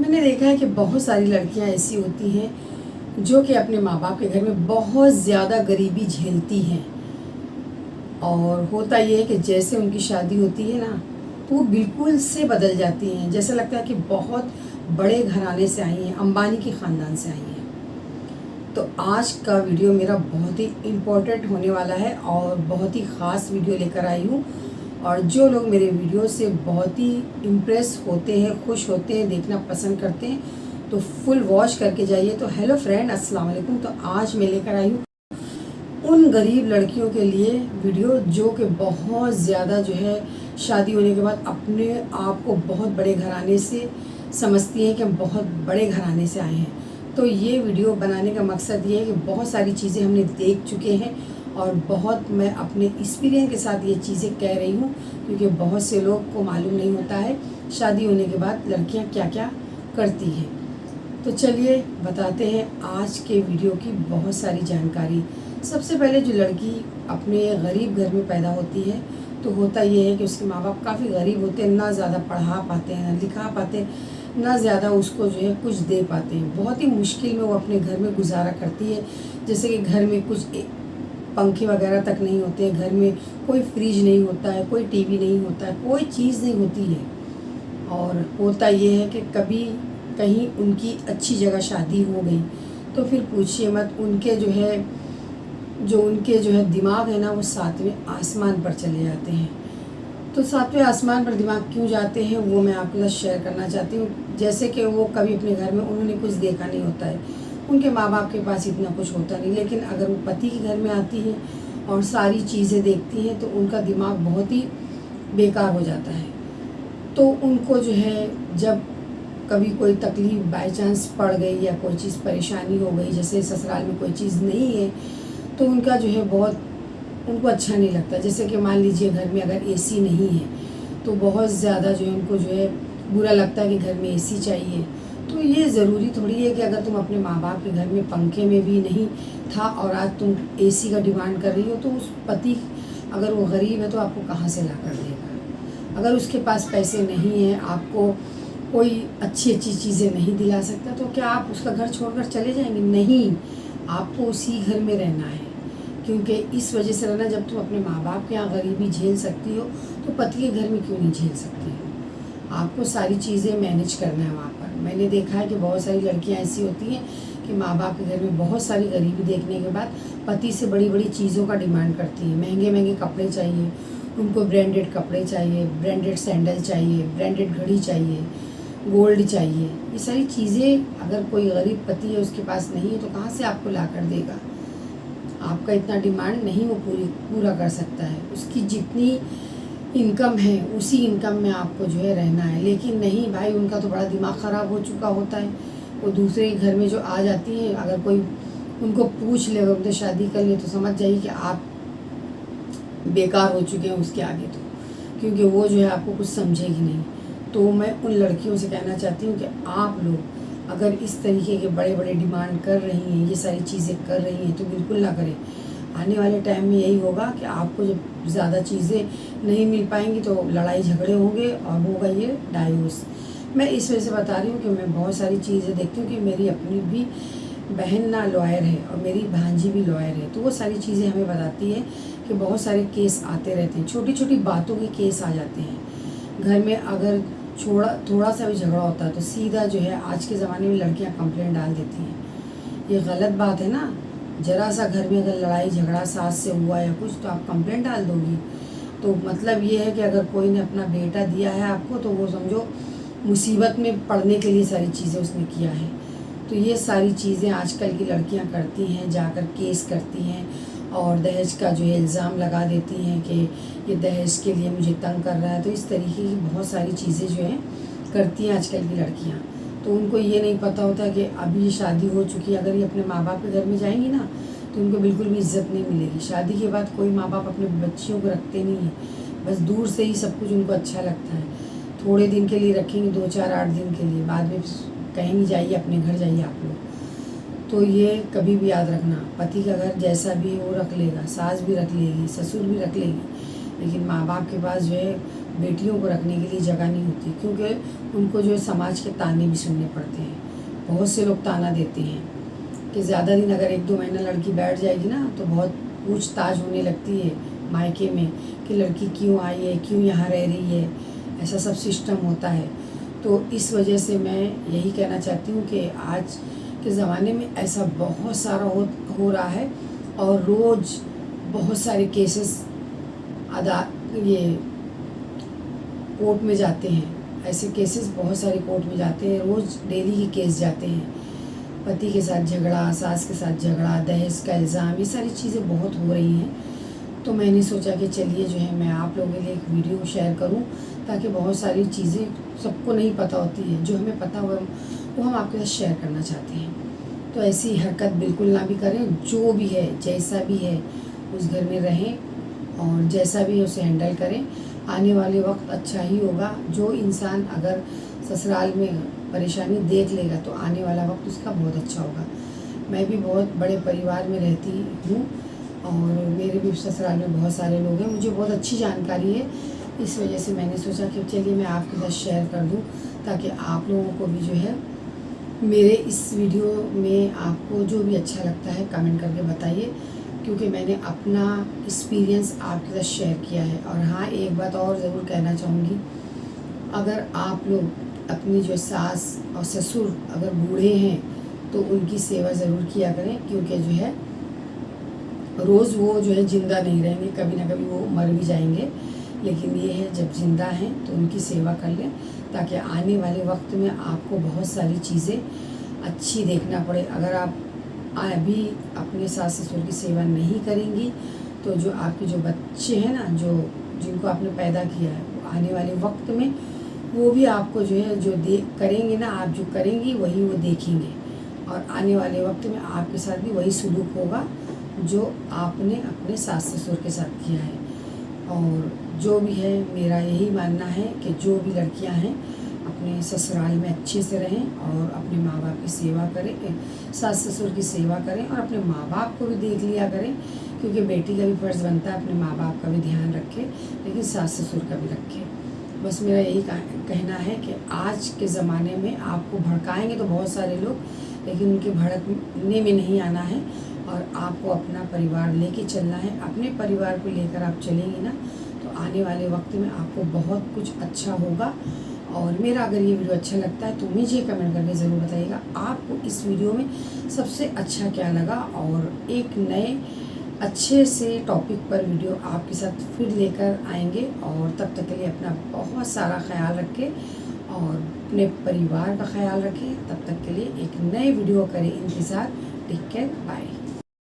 मैंने देखा है कि बहुत सारी लड़कियां ऐसी होती हैं जो कि अपने माँ बाप के घर में बहुत ज़्यादा गरीबी झेलती हैं। और होता ये है कि जैसे उनकी शादी होती है ना, तो वो बिल्कुल से बदल जाती हैं। जैसा लगता है कि बहुत बड़े घराने से आई हैं, अंबानी के ख़ानदान से आई हैं। तो आज का वीडियो मेरा बहुत ही इम्पोर्टेंट होने वाला है और बहुत ही ख़ास वीडियो लेकर आई हूँ। और जो लोग मेरे वीडियो से बहुत ही इम्प्रेस होते हैं, खुश होते हैं, देखना पसंद करते हैं, तो फुल वॉच करके जाइए। तो हेलो फ्रेंड, अस्सलाम वालेकुम। तो आज मैं लेकर आई हूँ उन गरीब लड़कियों के लिए वीडियो जो कि बहुत ज़्यादा जो है शादी होने के बाद अपने आप को बहुत बड़े घराने से समझती हैं कि हम बहुत बड़े घराने से आए हैं। तो ये वीडियो बनाने का मकसद ये है कि बहुत सारी चीज़ें हमने देख चुके हैं और बहुत मैं अपने एक्सपीरियंस के साथ ये चीज़ें कह रही हूँ, क्योंकि बहुत से लोग को मालूम नहीं होता है शादी होने के बाद लड़कियाँ क्या क्या करती हैं। तो चलिए बताते हैं आज के वीडियो की बहुत सारी जानकारी। सबसे पहले जो लड़की अपने गरीब घर में पैदा होती है, तो होता ये है कि उसके माँ बाप काफ़ी गरीब होते हैं, ना ज़्यादा पढ़ा पाते हैं, ना लिखा पाते हैं, ना ज़्यादा उसको जो है कुछ दे पाते हैं। बहुत ही मुश्किल में वो अपने घर में गुजारा करती है। जैसे कि घर में कुछ पंखे वगैरह तक नहीं होते हैं, घर में कोई फ्रिज नहीं होता है, कोई टीवी नहीं होता है, कोई चीज़ नहीं होती है। और होता ये है कि कभी कहीं उनकी अच्छी जगह शादी हो गई तो फिर पूछिए मत, उनके जो है दिमाग है ना, वो सातवें आसमान पर चले जाते हैं। तो सातवें आसमान पर दिमाग क्यों जाते हैं वो मैं आपके साथ शेयर करना चाहती हूँ। जैसे कि वो कभी अपने घर में उन्होंने कुछ देखा नहीं होता है, उनके माँ बाप के पास इतना कुछ होता नहीं, लेकिन अगर वो पति के घर में आती है और सारी चीज़ें देखती हैं तो उनका दिमाग बहुत ही बेकार हो जाता है। तो उनको जो है जब कभी कोई तकलीफ़ बाय चांस पड़ गई या कोई चीज़ परेशानी हो गई, जैसे ससुराल में कोई चीज़ नहीं है, तो उनका जो है बहुत उनको अच्छा नहीं लगता। जैसे कि मान लीजिए घर में अगर एसी नहीं है तो बहुत ज़्यादा जो है उनको जो है बुरा लगता है कि घर में एसी चाहिए। तो ये ज़रूरी थोड़ी है कि अगर तुम अपने माँ बाप के घर में पंखे में भी नहीं था और आज तुम एसी का डिमांड कर रही हो, तो उस पति अगर वो गरीब है तो आपको कहाँ से ला कर देगा। अगर उसके पास पैसे नहीं हैं, आपको कोई अच्छी अच्छी चीज़ें नहीं दिला सकता, तो क्या आप उसका घर छोड़कर चले जाएंगे? नहीं, आपको उसी घर में रहना है। क्योंकि इस वजह से रहना, जब तुम अपने माँ बाप के यहाँ गरीबी झेल सकती हो तो पति के घर में क्यों नहीं झेल सकती हो। आपको सारी चीज़ें मैनेज करना है वहाँ पर। मैंने देखा है कि बहुत सारी लड़कियाँ ऐसी होती हैं कि माँ बाप के घर में बहुत सारी गरीबी देखने के बाद पति से बड़ी बड़ी चीज़ों का डिमांड करती हैं। महंगे महंगे कपड़े चाहिए उनको, ब्रांडेड कपड़े चाहिए, ब्रांडेड सैंडल चाहिए, ब्रांडेड घड़ी चाहिए, गोल्ड चाहिए। ये सारी चीज़ें अगर कोई गरीब पति है उसके पास नहीं है तो कहाँ से आपको ला कर देगा। आपका इतना डिमांड नहीं वो पूरा कर सकता है। उसकी जितनी इनकम है उसी इनकम में आपको जो है रहना है। लेकिन नहीं भाई, उनका तो बड़ा दिमाग ख़राब हो चुका होता है। वो दूसरे घर में जो आ जाती हैं, अगर कोई उनको पूछ ले, अगर उनसे शादी कर ले, तो समझ जाइए कि आप बेकार हो चुके हैं उसके आगे। तो क्योंकि वो जो है आपको कुछ समझेगी नहीं। तो मैं उन लड़कियों से कहना चाहती हूँ कि आप लोग अगर इस तरीके के बड़े बड़े डिमांड कर रही हैं, ये सारी चीज़ें कर रही हैं, तो बिल्कुल ना करें। आने वाले टाइम में यही होगा कि आपको जब ज़्यादा चीज़ें नहीं मिल पाएंगी तो लड़ाई झगड़े होंगे और होगा ये डाइवोर्स। मैं इस वजह से बता रही हूँ कि मैं बहुत सारी चीज़ें देखती हूँ कि मेरी अपनी भी बहन ना लॉयर है और मेरी भांजी भी लॉयर है, तो वो सारी चीज़ें हमें बताती है कि बहुत सारे केस आते रहते हैं, छोटी छोटी बातों के केस आ जाते हैं। घर में अगर थोड़ा सा भी झगड़ा होता है तो सीधा जो है आज के ज़माने में लड़कियां कंप्लेंट डाल देती हैं। ये गलत बात है ना। ज़रा सा घर में अगर लड़ाई झगड़ा सास से हुआ या कुछ तो आप कंप्लेंट डाल दोगी। तो मतलब ये है कि अगर कोई ने अपना बेटा दिया है आपको तो वो समझो मुसीबत में पड़ने के लिए सारी चीज़ें उसने किया है। तो ये सारी चीज़ें आजकल की लड़कियां करती हैं, जाकर केस करती हैं और दहेज का जो है इल्ज़ाम लगा देती हैं कि ये दहेज के लिए मुझे तंग कर रहा है। तो इस तरीके की बहुत सारी चीज़ें जो हैं करती हैं आजकल की लड़कियां। तो उनको ये नहीं पता होता कि अभी शादी हो चुकी है, अगर ये अपने माँ बाप के घर में जाएंगी ना तो उनको बिल्कुल भी इज्जत नहीं मिलेगी। शादी के बाद कोई माँ बाप अपने बच्चियों को रखते नहीं हैं, बस दूर से ही सब कुछ उनको अच्छा लगता है। थोड़े दिन के लिए रखेंगे, 2 4 8 दिन के लिए, बाद में कहेंगी जाइए अपने घर जाइए आप लोग। तो ये कभी भी याद रखना, पति का घर जैसा भी वो रख लेगा, सास भी रख लेगी, ससुर भी रख लेगी, लेकिन माँ बाप के पास जो है बेटियों को रखने के लिए जगह नहीं होती, क्योंकि उनको जो है समाज के ताने भी सुनने पड़ते हैं। बहुत से लोग ताना देते हैं कि ज़्यादा दिन अगर 1-2 महीना लड़की बैठ जाएगी ना तो बहुत पूछताछ होने लगती है मायके में कि लड़की क्यों आई है, क्यों यहाँ रह रही है, ऐसा सब सिस्टम होता है। तो इस वजह से मैं यही कहना चाहती हूँ कि आज के ज़माने में ऐसा बहुत सारा हो रहा है और रोज़ बहुत सारे केसेस ये कोर्ट में जाते हैं। ऐसे केसेस बहुत सारे कोर्ट में जाते हैं, रोज़ डेली के केस जाते हैं। पति के साथ झगड़ा, सास के साथ झगड़ा, दहेज का इल्ज़ाम, ये सारी चीज़ें बहुत हो रही हैं। तो मैंने सोचा कि चलिए जो है मैं आप लोगों के लिए एक वीडियो शेयर करूं, ताकि बहुत सारी चीज़ें सबको नहीं पता होती है, जो हमें पता हुआ वो हम आपके साथ शेयर करना चाहते हैं। तो ऐसी हरकत बिल्कुल ना भी करें। जो भी है, जैसा भी है, उस घर में रहें और जैसा भी है उसे हैंडल करें। आने वाले वक्त अच्छा ही होगा। जो इंसान अगर ससुराल में परेशानी देख लेगा तो आने वाला वक्त उसका बहुत अच्छा होगा। मैं भी बहुत बड़े परिवार में रहती हूँ और मेरे भी ससुराल में बहुत सारे लोग हैं, मुझे बहुत अच्छी जानकारी है। इस वजह से मैंने सोचा कि चलिए मैं आपके साथ शेयर कर दूँ, ताकि आप लोगों को भी जो है मेरे इस वीडियो में आपको जो भी अच्छा लगता है कमेंट करके बताइए, क्योंकि मैंने अपना एक्सपीरियंस आपके साथ शेयर किया है। और हाँ, एक बात और ज़रूर कहना चाहूँगी, अगर आप लोग अपनी जो सास और ससुर अगर बूढ़े हैं तो उनकी सेवा ज़रूर किया करें, क्योंकि जो है रोज़ वो जो है ज़िंदा नहीं रहेंगे, कभी ना कभी वो मर भी जाएंगे। लेकिन ये है जब ज़िंदा हैं तो उनकी सेवा कर लें, ताकि आने वाले वक्त में आपको बहुत सारी चीज़ें अच्छी देखना पड़े। अगर आप अभी अपने सास ससुर की सेवा नहीं करेंगी तो जो आपके जो बच्चे हैं ना, जो जिनको आपने पैदा किया है, वो आने वाले वक्त में वो भी आपको जो है जो करेंगे ना, आप जो करेंगी वही वो देखेंगे। और आने वाले वक्त में आपके साथ भी वही सलूक होगा जो आपने अपने सास ससुर के साथ किया है। और जो भी है, मेरा यही मानना है कि जो भी लड़कियां हैं अपने ससुराल में अच्छे से रहें और अपने माँ बाप की सेवा करें, सास ससुर की सेवा करें और अपने माँ बाप को भी देख लिया करें, क्योंकि बेटी का भी फ़र्ज़ बनता है अपने माँ बाप का भी ध्यान रखे, लेकिन सास ससुर का भी रखे। बस मेरा यही कहना है कि आज के ज़माने में आपको भड़काएंगे तो बहुत सारे लोग, लेकिन उनके भड़कने में नहीं आना है और आपको अपना परिवार लेके चलना है। अपने परिवार को लेकर आप चलेंगी ना तो आने वाले वक्त में आपको बहुत कुछ अच्छा होगा। और मेरा अगर ये वीडियो अच्छा लगता है तो मुझे कमेंट करके ज़रूर बताइएगा आपको इस वीडियो में सबसे अच्छा क्या लगा, और एक नए अच्छे से टॉपिक पर वीडियो आपके साथ फिर लेकर आएंगे। और तब तक के लिए अपना बहुत सारा ख्याल रखें और अपने परिवार का ख्याल रखें। तब तक के लिए एक नए वीडियो करें इंतज़ार। Take care, bye.